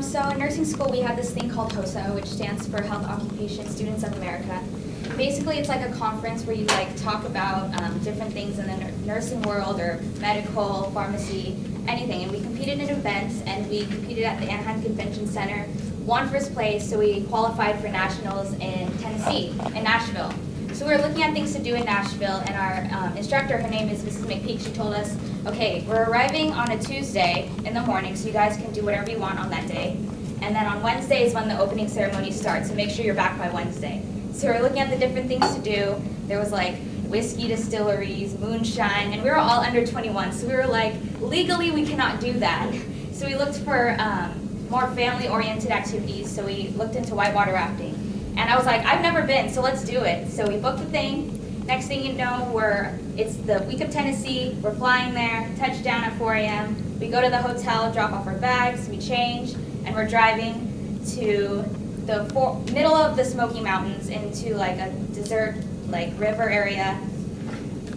So in nursing school, we have this thing called HOSA, which stands for Health Occupation Students of America. Basically, it's like a conference where you talk about different things in the nursing world or medical, pharmacy, anything. And we competed in events, and we competed at the Anaheim Convention Center, won first place, so we qualified for nationals in Tennessee, in Nashville. So we were looking at things to do in Nashville, and our instructor, her name is Mrs. McPeak, she told us, okay, we're arriving on a Tuesday in the morning, so you guys can do whatever you want on that day. And then on Wednesday is when the opening ceremony starts, so make sure you're back by Wednesday. So we were looking at the different things to do. There was like whiskey distilleries, moonshine, and we were all under 21, so we were like, legally we cannot do that. So we looked for more family-oriented activities, so we looked into whitewater rafting. And I was like, I've never been, so let's do it. So we booked the thing. Next thing you know, it's the week of Tennessee. We're flying there, touchdown at 4 a.m. We go to the hotel, drop off our bags, we change, and we're driving to the middle of the Smoky Mountains into like a desert, like river area.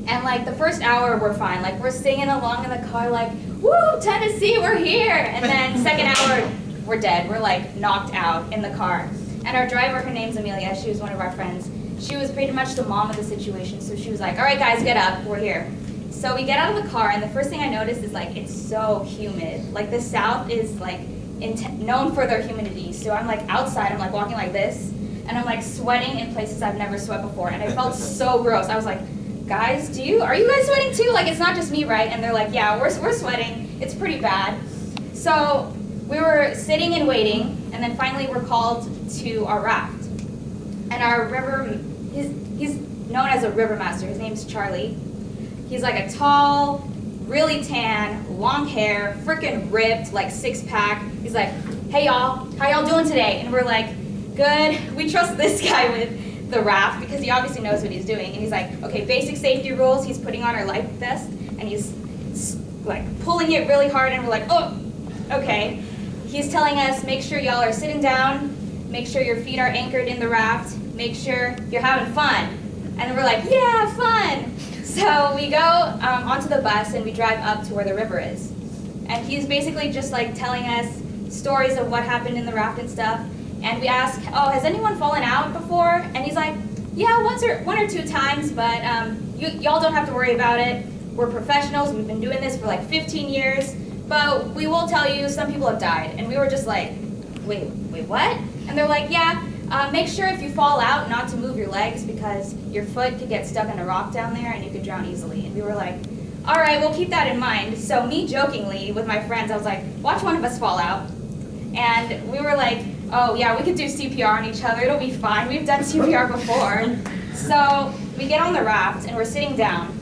And like the first hour, we're fine. Like we're singing along in the car, like, woo, Tennessee, we're here. And then second hour, we're dead. We're like knocked out in the car. And our driver, her name's Amelia, she was one of our friends. She was pretty much the mom of the situation, so she was like, all right guys, get up, we're here. So we get out of the car, and the first thing I noticed is like, it's so humid. Like the South is like known for their humidity. So I'm like outside, I'm like walking like this, and I'm like sweating in places I've never sweat before, and I felt so gross. I was like, guys, are you guys sweating too? Like it's not just me, right? And they're like, yeah, we're sweating, it's pretty bad. So we were sitting and waiting, and then finally we're called to our raft. And our he's known as a river master. His name's Charlie. He's like a tall, really tan, long hair, freaking ripped, like six-pack. He's like, hey y'all, how y'all doing today? And we're like, good. We trust this guy with the raft because he obviously knows what he's doing. And he's like, okay, basic safety rules. He's putting on our life vest, and he's like pulling it really hard, and we're like, oh, okay. He's telling us, make sure y'all are sitting down, make sure your feet are anchored in the raft, make sure you're having fun. And we're like, yeah, fun. So we go onto the bus and we drive up to where the river is. And he's basically just like telling us stories of what happened in the raft and stuff. And we ask, oh, has anyone fallen out before? And he's like, yeah, one or two times, but y'all don't have to worry about it. We're professionals, we've been doing this for like 15 years. But we will tell you, some people have died. And we were just like, wait, what? And they're like, yeah, make sure if you fall out not to move your legs because your foot could get stuck in a rock down there and you could drown easily. And we were like, all right, we'll keep that in mind. So me jokingly with my friends, I was like, watch one of us fall out. And we were like, oh yeah, we could do CPR on each other, it'll be fine. We've done CPR before. So we get on the raft and we're sitting down,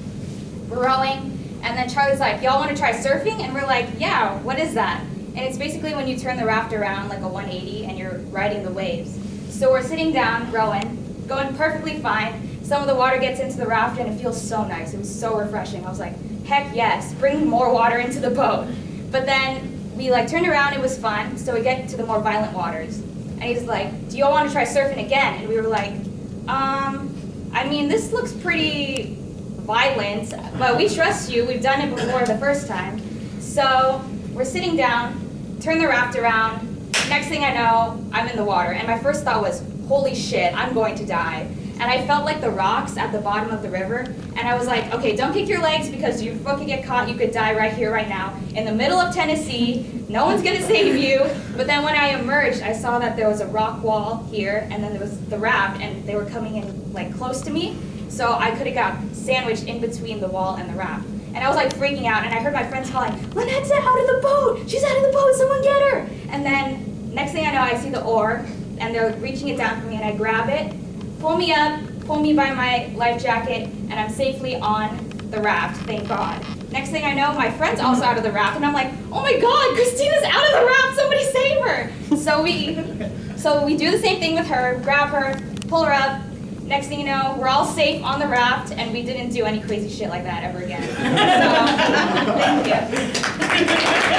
we're rowing. And then Charlie's like, y'all want to try surfing? And we're like, yeah, what is that? And it's basically when you turn the raft around like a 180 and you're riding the waves. So we're sitting down, rowing, going perfectly fine. Some of the water gets into the raft and it feels so nice. It was so refreshing. I was like, heck yes, bring more water into the boat. But then we like turned around, it was fun. So we get to the more violent waters. And he's like, do y'all want to try surfing again? And we were like, I mean, this looks pretty violent, but we trust you. We've done it before the first time. So we're sitting down, turn the raft around. Next thing I know, I'm in the water. And my first thought was, holy shit, I'm going to die. And I felt like the rocks at the bottom of the river. And I was like, okay, don't kick your legs because your foot could get caught. You could die right here, right now. In the middle of Tennessee, no one's gonna save you. But then when I emerged, I saw that there was a rock wall here, and then there was the raft, and they were coming in like close to me. So I could have got sandwiched in between the wall and the raft. And I was like freaking out, and I heard my friends calling, Lynette's out of the boat! She's out of the boat, someone get her! And then next thing I know, I see the oar, and they're reaching it down for me, and I grab it, pull me up, pull me by my life jacket, and I'm safely on the raft, thank God. Next thing I know, my friend's also out of the raft, and I'm like, oh my God, Christina's out of the raft, somebody save her! So we do the same thing with her, grab her, pull her up. Next thing you know, we're all safe on the raft, and we didn't do any crazy shit like that ever again. So, thank you.